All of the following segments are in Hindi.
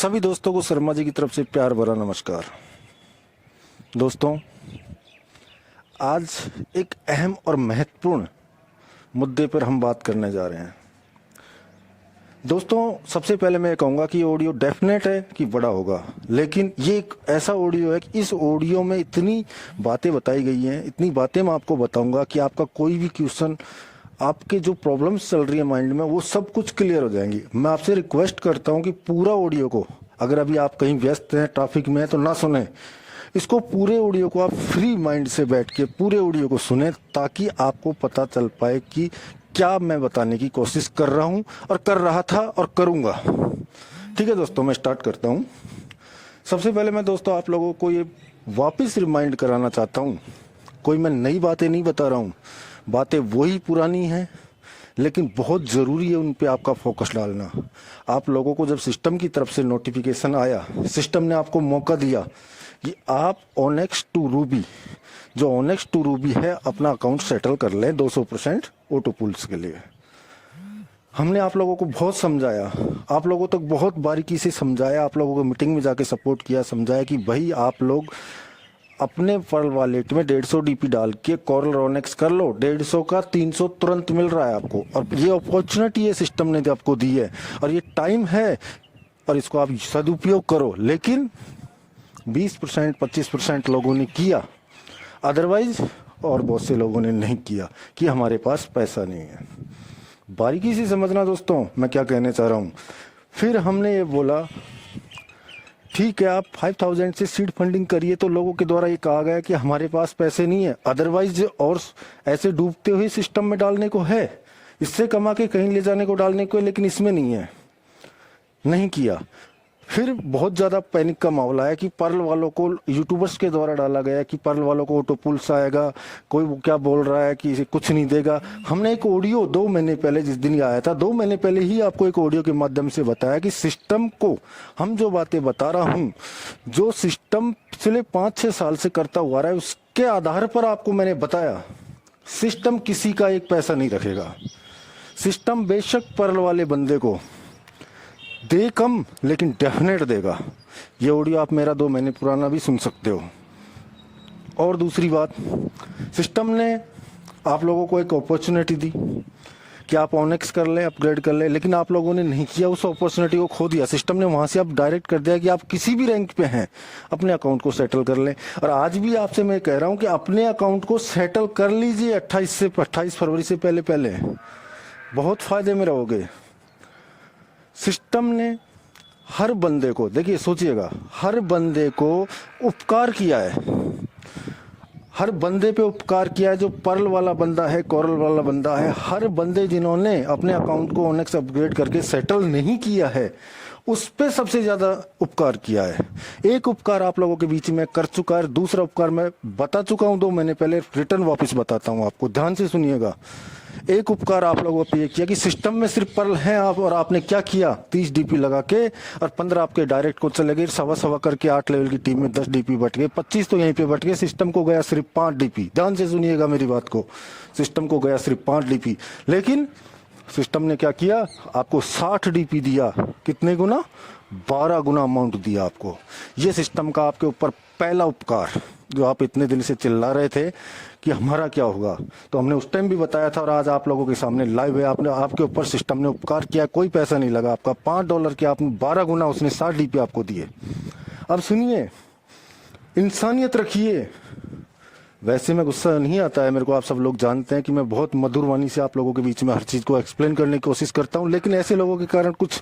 सभी दोस्तों को शर्मा जी की तरफ से प्यार भरा नमस्कार। दोस्तों, आज एक अहम और महत्वपूर्ण मुद्दे पर हम बात करने जा रहे हैं। दोस्तों, सबसे पहले मैं कहूँगा कि ये ऑडियो डेफिनेट है कि बड़ा होगा, लेकिन ये एक ऐसा ऑडियो है कि इस ऑडियो में इतनी बातें बताई गई हैं, इतनी बातें मैं आपको बताऊंगा कि आपका कोई भी क्वेश्चन, आपके जो प्रॉब्लम्स चल रही है माइंड में, वो सब कुछ क्लियर हो जाएंगी। मैं आपसे रिक्वेस्ट करता हूँ कि पूरा ऑडियो को, अगर अभी आप कहीं व्यस्त हैं, ट्रैफिक में हैं, तो ना सुने इसको। पूरे ऑडियो को आप फ्री माइंड से बैठ के पूरे ऑडियो को सुने, ताकि आपको पता चल पाए कि क्या मैं बताने की कोशिश कर रहा हूँ और कर रहा था और करूँगा। ठीक है दोस्तों, मैं स्टार्ट करता हूँ। सबसे पहले मैं दोस्तों आप लोगों को ये वापस रिमाइंड कराना चाहता हूँ, कोई मैं नई बातें नहीं बता रहा हूँ, बातें वही पुरानी हैं, लेकिन बहुत ज़रूरी है उन पे आपका फोकस डालना। आप लोगों को जब सिस्टम की तरफ से नोटिफिकेशन आया, सिस्टम ने आपको मौका दिया कि आप ओनेक्स टू रूबी, जो ओनेक्स टू रूबी है, अपना अकाउंट सेटल कर लें 200% ऑटो पुल्स के लिए। हमने आप लोगों को बहुत समझाया, आप लोगों तक बहुत बारीकी से समझाया, आप लोगों को मीटिंग में जाके सपोर्ट किया, समझाया कि भाई आप लोग अपने पर्ल वॉलेट में 150 डीपी डाल के कोरल रोनेक्स कर लो। 150 का 300 तुरंत मिल रहा है आपको, और ये अपॉर्चुनिटी है सिस्टम ने जो आपको दी है, और ये टाइम है, और इसको आप सदुपयोग करो। लेकिन 20% 25% लोगों ने किया, अदरवाइज और बहुत से लोगों ने नहीं किया कि हमारे पास पैसा नहीं है। बारीकी से समझना दोस्तों मैं क्या कहने चाह रहा हूँ। फिर हमने ये बोला ठीक है, आप 5000 से सीड फंडिंग करिए, तो लोगों के द्वारा ये कहा गया कि हमारे पास पैसे नहीं है, अदरवाइज और ऐसे डूबते हुए सिस्टम में डालने को है, इससे कमा के कहीं ले जाने को डालने को है, लेकिन इसमें नहीं है, नहीं किया। फिर बहुत ज़्यादा पैनिक का मामला है कि पर्ल वालों को यूट्यूबर्स के द्वारा डाला गया कि पर्ल वालों को ऑटो पुल्स आएगा, कोई क्या बोल रहा है कि इसे कुछ नहीं देगा। हमने एक ऑडियो 2 महीने पहले, जिस दिन ये आया था 2 महीने पहले ही आपको एक ऑडियो के माध्यम से बताया कि सिस्टम को हम जो बातें बता रहा हूँ, जो सिस्टम पिछले 5-6 साल से करता हुआ रहा है, उसके आधार पर आपको मैंने बताया सिस्टम किसी का एक पैसा नहीं रखेगा। सिस्टम बेशक पर्ल वाले बंदे को दे कम, लेकिन डेफिनेट देगा। ये ऑडियो आप मेरा 2 महीने पुराना भी सुन सकते हो। और दूसरी बात, सिस्टम ने आप लोगों को एक अपॉर्चुनिटी दी कि आप ओनेक्स कर लें, अपग्रेड कर लें, लेकिन आप लोगों ने नहीं किया, उस अपॉर्चुनिटी को खो दिया। सिस्टम ने वहाँ से आप डायरेक्ट कर दिया कि आप किसी भी रैंक पे हैं, अपने अकाउंट को सेटल कर लें। और आज भी आपसे मैं कह रहा हूँ कि अपने अकाउंट को सेटल कर लीजिए 28 फरवरी से पहले, बहुत फायदे में रहोगे। सिस्टम ने हर बंदे को, देखिए सोचिएगा, हर बंदे को उपकार किया है, हर बंदे पे उपकार किया है। जो पर्ल वाला बंदा है, कोरल वाला बंदा है, हर बंदे जिन्होंने अपने अकाउंट को ओनेक्स अपग्रेड करके सेटल नहीं किया है, उस पे सबसे ज्यादा उपकार किया है। एक उपकार आप लोगों के बीच में कर चुका है, दूसरा उपकार मैं बता चुका हूं 2 महीने पहले, रिटर्न वापस बताता हूं आपको, ध्यान से सुनिएगा। एक उपकार आप लोगों पे ये किया कि सिस्टम में सिर्फ पर्ल हैं आप, और आपने क्या किया, 30 डीपी लगा के और 15 आपके डायरेक्ट को चले गए, सवा करके 8 लेवल की टीम में 10 डीपी बट गए, 25 तो यहीं पे बट गए। सिस्टम को गया सिर्फ 5 डीपी, ध्यान से सुनिएगा मेरी बात को, सिस्टम को गया सिर्फ 5 डीपी, लेकिन सिस्टम ने क्या किया, आपको 60 डीपी दिया। कितने गुना? 12 गुना अमाउंट दिया आपको। ये सिस्टम का आपके ऊपर पहला उपकार, जो आप इतने दिन से चिल्ला रहे थे कि हमारा क्या होगा, तो हमने उस टाइम भी बताया था, और आज आप लोगों के सामने लाइव है। आपने, आपके ऊपर सिस्टम ने उपकार किया, कोई पैसा नहीं लगा आपका, $5 के आपने 12 गुना उसने 60 डीपी आपको दिए। अब सुनिए, इंसानियत रखिए। वैसे में गुस्सा नहीं आता है मेरे को, आप सब लोग जानते हैं कि मैं बहुत मधुर वाणी से आप लोगों के बीच में हर चीज को एक्सप्लेन करने की कोशिश करता हूं, लेकिन ऐसे लोगों के कारण कुछ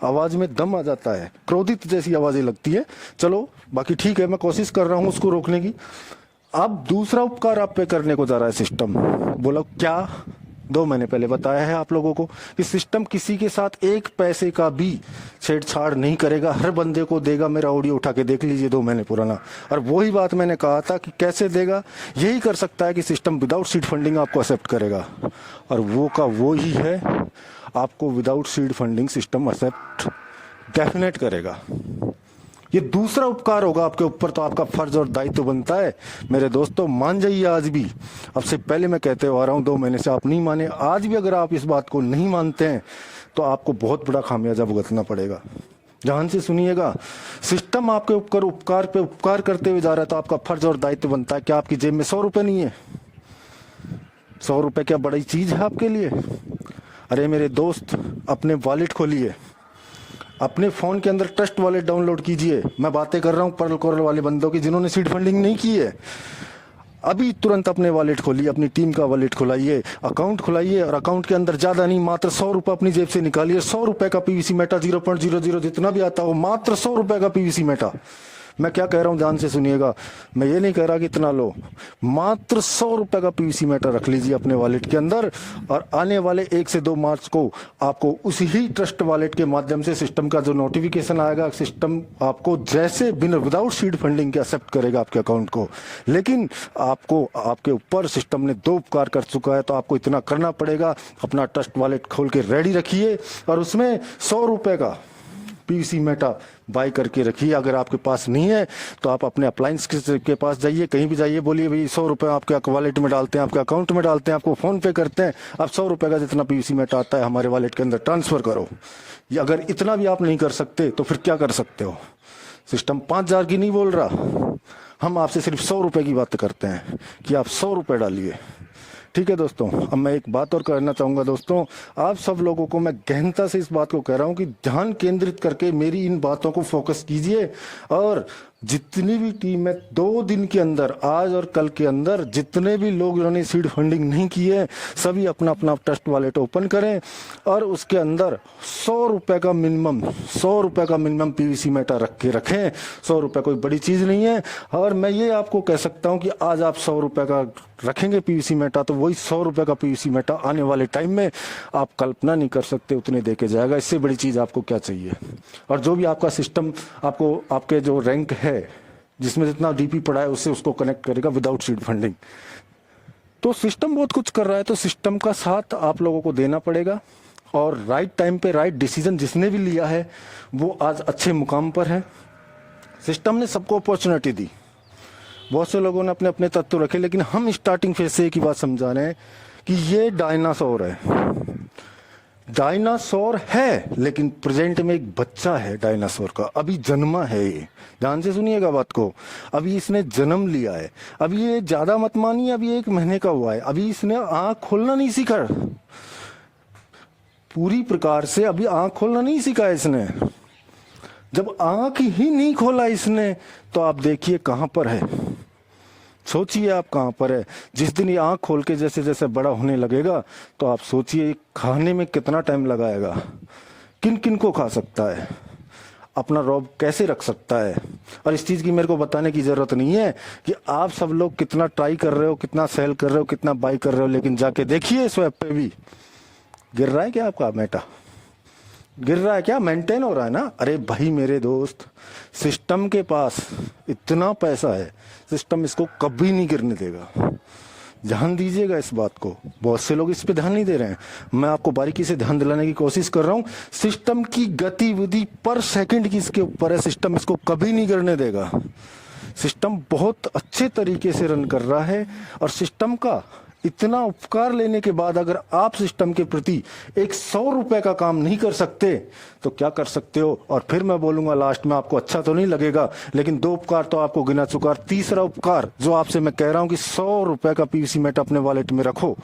आवाज में दम आ जाता है, क्रोधित जैसी आवाजें लगती है। चलो बाकी ठीक है, मैं कोशिश कर रहा हूं उसको रोकने की। अब दूसरा उपकार आप पे करने को जा रहा है सिस्टम। बोला क्या? 2 महीने पहले बताया है आप लोगों को कि सिस्टम किसी के साथ एक पैसे का भी छेड़छाड़ नहीं करेगा, हर बंदे को देगा। मेरा ऑडियो उठा के देख लीजिए 2 महीने पुराना, और वही बात मैंने कहा था कि कैसे देगा। यही कर सकता है कि सिस्टम विदाउट सीड फंडिंग आपको एक्सेप्ट करेगा, और वो का वो ही है, आपको without seed funding system accept definite करेगा। ये दूसरा उपकार होगा आपके ऊपर, तो आपका फर्ज और दायित्व बनता है मेरे दोस्तों, मान जाइए। आज भी, अब से पहले मैं कहते हुआ रहा हूं, 2 महीने से आप नहीं माने, आज भी अगर आप इस बात को नहीं मानते हैं तो आपको बहुत बड़ा खामियाजा भुगतना पड़ेगा। ध्यान से सुनिएगा, सिस्टम आपके ऊपर उपकार पे उपकार करते हुए जा रहा है, तो आपका फर्ज और दायित्व बनता है कि आपकी जेब में 100 रुपए नहीं है। 100 रुपए क्या बड़ी चीज है आपके लिए? अरे मेरे दोस्त, अपने वॉलेट खोलिए, अपने फोन के अंदर ट्रस्ट वॉलेट डाउनलोड कीजिए। मैं बातें कर रहा हूँ पर्ल कोरल वाले बंदों की जिन्होंने सीड फंडिंग नहीं की है। अभी तुरंत अपने वॉलेट खोलिए, अपनी टीम का वॉलेट खुलाइए, अकाउंट खुलाइए, और अकाउंट के अंदर ज्यादा नहीं, मात्र 100 रुपए अपनी जेब से निकालिए। 100 रुपए का पीवीसी मेटा, 0.00 जितना भी आता हो, मात्र 100 रुपए का पीवीसी मेटा। मैं क्या कह रहा हूं ध्यान से सुनिएगा, मैं ये नहीं कह रहा कि इतना लो, मात्र 100 रुपए का पीवीसी मेटा रख लीजिए अपने वॉलेट के अंदर, और आने वाले 1 से 2 मार्च को आपको उसी ही ट्रस्ट वॉलेट के माध्यम से सिस्टम का जो नोटिफिकेशन आएगा, सिस्टम आपको जैसे बिना विदाउट सीड फंडिंग के एक्सेप्ट करेगा आपके अकाउंट को। लेकिन आपको आपके ऊपर सिस्टम ने 2 उपकार कर चुका है, तो आपको इतना करना पड़ेगा, अपना ट्रस्ट वॉलेट खोल के रेडी रखिए और उसमें 100 रुपए का पीवीसी मेटा बाय करके रखिए। अगर आपके पास नहीं है तो आप अपने अप्लायंस के पास जाइए, कहीं भी जाइए, बोलिए भाई 100 रुपए आपके वॉलेट में डालते हैं, आपके अकाउंट में डालते हैं, आपको फोन पे करते हैं, आप 100 रुपए का जितना पीवीसी मेटा आता है हमारे वॉलेट के अंदर ट्रांसफर करो। ये अगर इतना भी आप नहीं कर सकते तो फिर क्या कर सकते हो? सिस्टम 5000 की नहीं बोल रहा, हम आपसे सिर्फ 100 रुपए की बात करते हैं कि आप 100 रुपए डालिए। ठीक है दोस्तों, अब मैं एक बात और कहना चाहूंगा दोस्तों, आप सब लोगों को मैं गहनता से इस बात को कह रहा हूं कि ध्यान केंद्रित करके मेरी इन बातों को फोकस कीजिए, और जितनी भी टीम है 2 दिन के अंदर, आज और कल के अंदर, जितने भी लोग जिन्होंने सीड फंडिंग नहीं की है सभी अपना अपना ट्रस्ट वॉलेट ओपन करें, और उसके अंदर 100 रुपए का मिनिमम, 100 रुपए का मिनिमम पीवीसी मेटा रख के रखें। 100 रुपए कोई बड़ी चीज नहीं है, और मैं ये आपको कह सकता हूं कि आज आप 100 रुपए का रखेंगे पीवीसी मेटा, तो वही 100 रुपए का पीवीसी मेटा आने वाले टाइम में आप कल्पना नहीं कर सकते उतने देके जाएगा। इससे बड़ी चीज आपको क्या चाहिए? और जो भी आपका सिस्टम आपको आपके जो रैंक है जिसमें जितना डीपी पड़ा है उससे उसको कनेक्ट करेगा विदाउट सीड फंडिंग। तो सिस्टम बहुत कुछ कर रहा है, तो सिस्टम का साथ आप लोगों को देना पड़ेगा, और राइट टाइम पे राइट डिसीजन जिसने भी लिया है वो आज अच्छे मुकाम पर है। सिस्टम ने सबको अपॉर्चुनिटी दी, बहुत से लोगों ने अपने अपने तत्व रखे, लेकिन हम स्टार्टिंग फेज से एक ही बात समझा रहे हैं कि ये डायनासोर है। डायनासोर है लेकिन प्रेजेंट में एक बच्चा है डायनासोर का, अभी जन्मा है ये। ध्यान से सुनिएगा बात को, अभी इसने जन्म लिया है, अभी ये ज्यादा मत मानिए, अभी 1 महीने का हुआ है, अभी इसने आंख खोलना नहीं सीखा पूरी प्रकार से, अभी आंख खोलना नहीं सीखा है इसने। जब आंख ही नहीं खोला इसने तो आप देखिए कहां पर है, सोचिए आप कहां पर है। जिस दिन ये आंख खोल के जैसे जैसे बड़ा होने लगेगा तो आप सोचिए खाने में कितना टाइम लगाएगा, किन किन को खा सकता है, अपना रौब कैसे रख सकता है। और इस चीज की मेरे को बताने की जरूरत नहीं है कि आप सब लोग कितना ट्राई कर रहे हो, कितना सेल कर रहे हो, कितना बाई कर रहे हो, लेकिन जाके देखिए स्वैप पे भी गिर रहा है क्या आपका मेटा? गिर रहा है क्या? मेंटेन हो रहा है ना? अरे भाई मेरे दोस्त, सिस्टम के पास इतना पैसा है, सिस्टम इसको कभी नहीं गिरने देगा। ध्यान दीजिएगा इस बात को, बहुत से लोग इस पे ध्यान नहीं दे रहे हैं, मैं आपको बारीकी से ध्यान दिलाने की कोशिश कर रहा हूं। सिस्टम की गतिविधि पर सेकंड की इसके ऊपर है, सिस्टम इसको कभी नहीं गिरने देगा। सिस्टम बहुत अच्छे तरीके से रन कर रहा है, और सिस्टम का इतना उपकार लेने के बाद अगर आप सिस्टम के प्रति 100 रुपए का काम नहीं कर सकते तो क्या कर सकते हो? और फिर मैं बोलूंगा लास्ट में, आपको अच्छा तो नहीं लगेगा, लेकिन 2 उपकार तो आपको गिना चुका, तीसरा उपकार जो आपसे मैं कह रहा हूं कि 100 रुपए का पीवीसी मेटा अपने वॉलेट में रखो,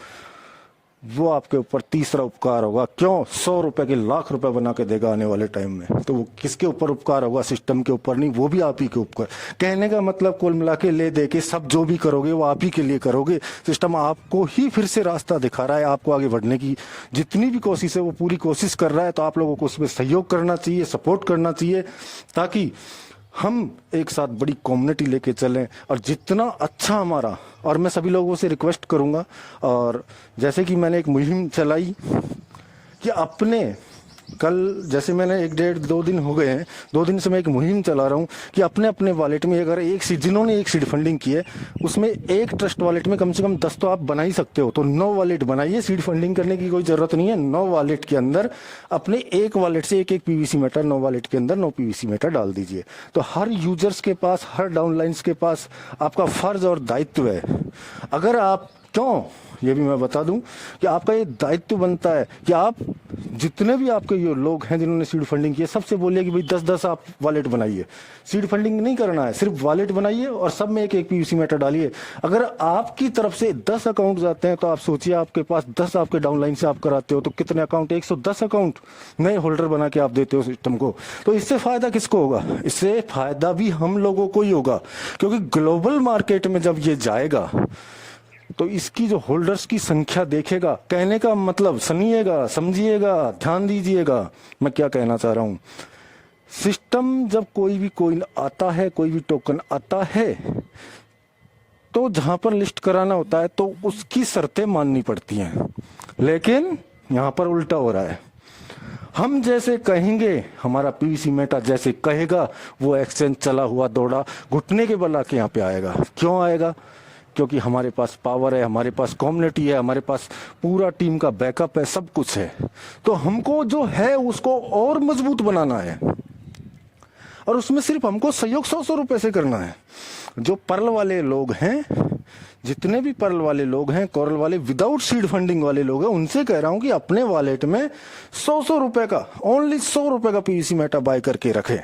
वो आपके ऊपर तीसरा उपकार होगा। क्यों? 100 रुपए के लाख रुपए बना के देगा आने वाले टाइम में। तो वो किसके ऊपर उपकार होगा? सिस्टम के ऊपर नहीं, वो भी आप ही के ऊपर। कहने का मतलब कुल मिला के ले दे के सब जो भी करोगे वो आप ही के लिए करोगे। सिस्टम आपको ही फिर से रास्ता दिखा रहा है, आपको आगे बढ़ने की जितनी भी कोशिश है वो पूरी कोशिश कर रहा है। तो आप लोगों को उसमें सहयोग करना चाहिए, सपोर्ट करना चाहिए, ताकि हम एक साथ बड़ी कम्युनिटी लेके चलें। और जितना अच्छा हमारा, और मैं सभी लोगों से रिक्वेस्ट करूंगा, और जैसे कि मैंने एक मुहिम चलाई कि अपने कल, जैसे मैंने 1-1.5-2 दिन हो गए हैं, 2 दिन से मैं एक मुहिम चला रहा हूं कि अपने अपने वॉलेट में अगर जिन्होंने एक सीड फंडिंग की है उसमें एक ट्रस्ट वॉलेट में कम से कम 10 तो आप बना ही सकते हो। तो 9 वॉलेट बनाइए, सीड फंडिंग करने की कोई जरूरत नहीं है। 9 वॉलेट के अंदर अपने एक वॉलेट से एक पीवीसी मेटा, 9 वॉलेट के अंदर 9 पीवीसी मेटा डाल दीजिए। तो हर यूजर्स के पास, हर डाउनलाइंस के पास आपका फर्ज और दायित्व है। अगर आप क्यों, ये भी मैं बता दूं कि आपका ये दायित्व बनता है कि आप जितने भी आपके ये लोग हैं जिन्होंने सीड फंडिंग की है, सबसे बोलिए कि भाई 10-10 आप वॉलेट बनाइए। सीड फंडिंग नहीं करना है, सिर्फ वॉलेट बनाइए और सब में एक एक पीवीसी मेटर डालिए। अगर आपकी तरफ से 10 अकाउंट जाते हैं तो आप सोचिए, आपके पास 10 आपके डाउनलाइन से आप कराते हो तो कितने अकाउंट, 110 अकाउंट नए होल्डर बना के आप देते हो सिस्टम को। तो इससे फायदा किसको होगा? इससे फायदा भी हम लोगों को ही होगा, क्योंकि ग्लोबल मार्केट में जब ये जाएगा तो इसकी जो होल्डर्स की संख्या देखेगा। कहने का मतलब सुनिएगा, समझिएगा, ध्यान दीजिएगा मैं क्या कहना चाह रहा हूं। सिस्टम जब कोई भी कोइन आता है, कोई भी टोकन आता है, तो जहां पर लिस्ट कराना होता है तो उसकी शर्तें माननी पड़ती हैं। लेकिन यहां पर उल्टा हो रहा है, हम जैसे कहेंगे, हमारा पीवीसी मेटा जैसे कहेगा, वो एक्सचेंज चला हुआ दौड़ा घुटने के बल आके यहाँ पे आएगा। क्यों आएगा? क्योंकि हमारे पास पावर है, हमारे पास कम्युनिटी है, हमारे पास पूरा टीम का बैकअप है, सब कुछ है। तो हमको जो है उसको और मजबूत बनाना है, और उसमें सिर्फ हमको सहयोग 100 रुपए से करना है। जो पर्ल वाले लोग हैं, जितने भी पर्ल वाले लोग हैं, कोरल वाले विदाउट सीड फंडिंग वाले लोग हैं, उनसे कह रहा हूं कि अपने वॉलेट में 100 रुपए का, ओनली 100 रुपए का पीवीसी मेटा बाय करके रखें।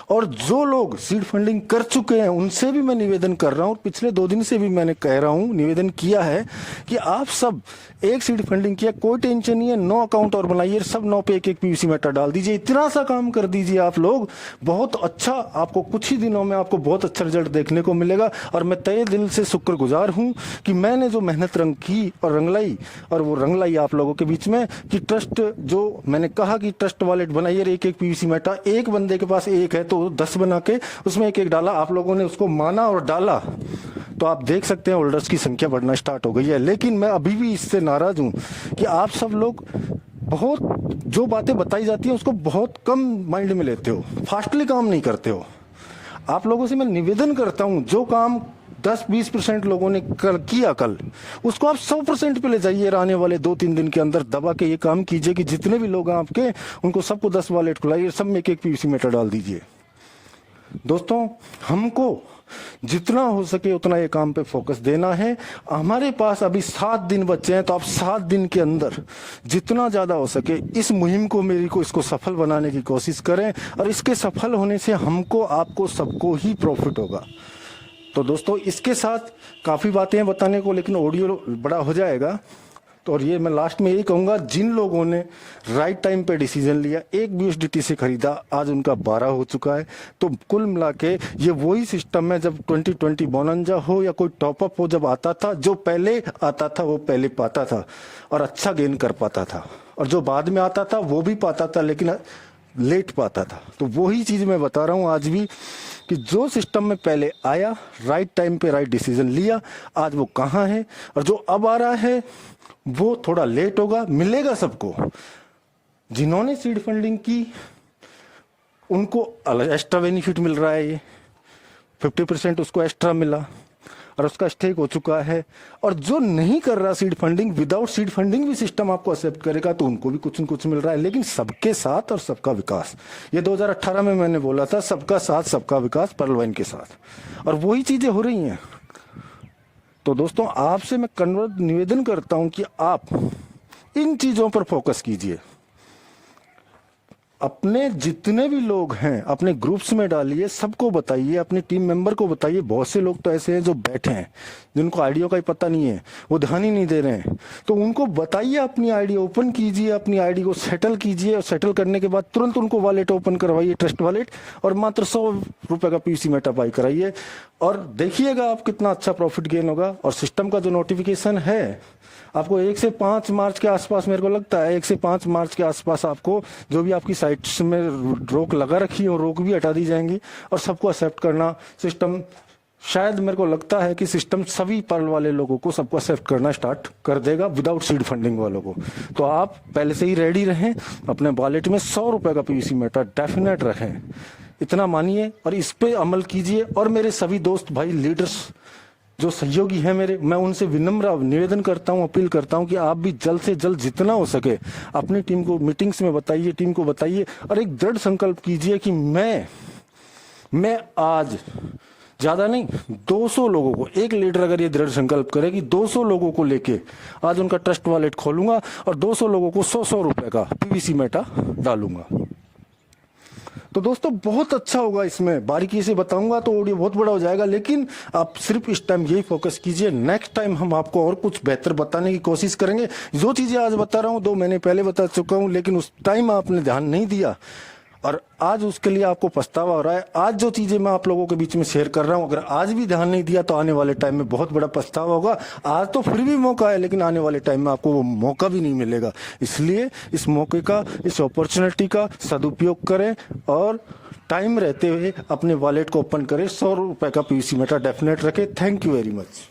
और जो लोग सीड फंडिंग कर चुके हैं उनसे भी मैं निवेदन कर रहा हूं, पिछले 2 दिन से भी मैंने कह रहा हूं, निवेदन किया है कि आप सब एक सीड फंडिंग किया, कोई टेंशन नहीं है, 9 अकाउंट और बनाइए, सब 9 पे एक पीवीसी मेटा डाल दीजिए। इतना सा काम कर दीजिए आप लोग, बहुत अच्छा, आपको कुछ ही दिनों में आपको बहुत अच्छा रिजल्ट देखने को मिलेगा। और मैं तहे दिल से शुक्रगुजार हूं कि मैंने जो मेहनत रंग की और रंगलाई, और वो रंगलाई आप लोगों के बीच में कि ट्रस्ट, जो मैंने कहा कि ट्रस्ट वॉलेट बनाइए, एक एक पीवीसी मेटा, एक बंदे के पास एक है तो 10 बना के उसमें एक एक डाला, आप लोगों ने उसको माना और डाला, तो आप देख सकते हैं होल्डर्स की संख्या बढ़ना स्टार्ट हो गई है। लेकिन मैं अभी भी इससे नाराज हूं कि आप सब लोग बहुत, जो बातें बताई जाती है उसको बहुत कम माइंड में लेते हो, फास्टली काम नहीं करते हो। आप लोगों से मैं निवेदन करता हूं, जो काम 10-20% लोगों ने किया कल, उसको आप 100% पे ले जाइए। आने वाले 2-3 दिन के अंदर दबा के ये काम कीजिए कि जितने भी लोग हैं आपके, उनको सबको 10 वॉलेट खुलाइए, सब में एक एक पीवीसी मेटा डाल दीजिए। दोस्तों, हमको जितना हो सके उतना ये काम पे फोकस देना है। हमारे पास अभी 7 दिन बचे हैं, तो आप 7 दिन के अंदर जितना ज्यादा हो सके इस मुहिम को, मेरी को, इसको सफल बनाने की कोशिश करें। और इसके सफल होने से हमको, आपको, सबको ही प्रॉफिट होगा। तो दोस्तों, इसके साथ काफी बातें हैं बताने को, लेकिन ऑडियो बड़ा हो जाएगा। तो और ये मैं लास्ट में यही कहूंगा, जिन लोगों ने राइट टाइम पे डिसीजन लिया, एक BUSDT से खरीदा, आज उनका 12 हो चुका है। तो कुल मिला के ये वही सिस्टम है, जब 2020 बोनंजा हो या कोई टॉपअप हो, जब आता था, जो पहले आता था वो पहले पाता था और अच्छा गेन कर पाता था, और जो बाद में आता था वो भी पाता था लेकिन लेट पाता था। तो वही चीज मैं बता रहा हूं आज भी, कि जो सिस्टम में पहले आया, राइट टाइम पे राइट डिसीजन लिया, आज वो कहाँ है, और जो अब आ रहा है वो थोड़ा लेट होगा, मिलेगा सबको। जिन्होंने सीड फंडिंग की उनको एक्स्ट्रा बेनिफिट मिल रहा है, ये 50% उसको एक्स्ट्रा मिला और उसका स्टेक हो चुका है। और जो नहीं कर रहा seed funding, without seed funding भी सिस्टम आपको एक्सेप्ट करेगा, तो उनको भी कुछ न कुछ मिल रहा है। लेकिन सबके साथ और सबका विकास, ये 2018 में मैंने बोला था, सबका साथ सबका विकास पर्ल वाइन के साथ, और वही चीजें हो रही हैं। तो दोस्तों, आपसे मैं निवेदन करता हूं कि आप इन चीजों पर फोकस कीजिए। अपने जितने भी लोग हैं अपने ग्रुप्स में डालिए, सबको बताइए, अपनी टीम मेंबर को बताइए। बहुत से लोग तो ऐसे हैं जो बैठे हैं, जिनको आईडिया का ही पता नहीं है, वो ध्यान ही नहीं दे रहे हैं। तो उनको बताइए, अपनी आईडी ओपन कीजिए, अपनी आईडी को सेटल कीजिए, और सेटल करने के बाद तुरंत उनको वॉलेट ओपन करवाइए, ट्रस्ट वॉलेट, और मात्र 100 रुपए का पीवीसी मेटा बाय कराइए, और देखिएगा आप कितना अच्छा प्रॉफिट गेन होगा। और सिस्टम का जो नोटिफिकेशन है, आपको 1 से 5 मार्च के आसपास, मेरे को लगता है 1 से 5 मार्च के आसपास, आपको जो भी आपकी साइट्स में रोक लगा रखी है, और रोक भी हटा दी जाएंगी, और सबको एक्सेप्ट करना सिस्टम, शायद मेरे को लगता है कि सिस्टम सभी पर्ल वाले लोगों को सबको एक्सेप्ट करना स्टार्ट कर देगा, विदाउट सीड फंडिंग वालों को। तो आप पहले से ही रेडी रहें, अपने वॉलेट में 100 रुपए का पीवीसी मेटा डेफिनेट रखें, इतना मानिए, और इस पे अमल कीजिए। और मेरे सभी दोस्त भाई लीडर्स जो सहयोगी हैं मेरे, मैं उनसे विनम्र निवेदन करता हूं, अपील करता हूं कि आप भी जल्द से जल्द जितना हो सके अपनी टीम को मीटिंग्स में बताइए, टीम को बताइए, और एक दृढ़ संकल्प कीजिए कि मैं आज ज़्यादा नहीं, 200 लोगों को, 1 लीडर अगर ये दृढ़ संकल्प करे कि 200 लोगों को लेके आज उनका ट्रस्ट वॉलेट खोलूंगा और 200 लोगों को 100-100 रुपए का पीवीसी मेटा डालूंगा। तो दोस्तों बहुत अच्छा होगा, इसमें बारीकी से बताऊंगा तो ऑडियो बहुत बड़ा हो जाएगा, लेकिन आप सिर्फ इस टाइम यही फोकस कीजिए। नेक्स्ट टाइम हम आपको और कुछ बेहतर बताने की कोशिश करेंगे। जो चीज़ें आज बता रहा हूँ 2 महीने पहले बता चुका हूँ, लेकिन उस टाइम आपने ध्यान नहीं दिया और आज उसके लिए आपको पछतावा हो रहा है। आज जो चीज़ें मैं आप लोगों के बीच में शेयर कर रहा हूँ, अगर आज भी ध्यान नहीं दिया तो आने वाले टाइम में बहुत बड़ा पछतावा होगा। आज तो फिर भी मौका है, लेकिन आने वाले टाइम में आपको वो मौका भी नहीं मिलेगा। इसलिए इस मौके का, इस अपॉर्चुनिटी का सदुपयोग करें और टाइम रहते हुए अपने वॉलेट को ओपन करें। 100 रुपए का पीवीसी मेटा डेफिनेट रखें। Thank you very much.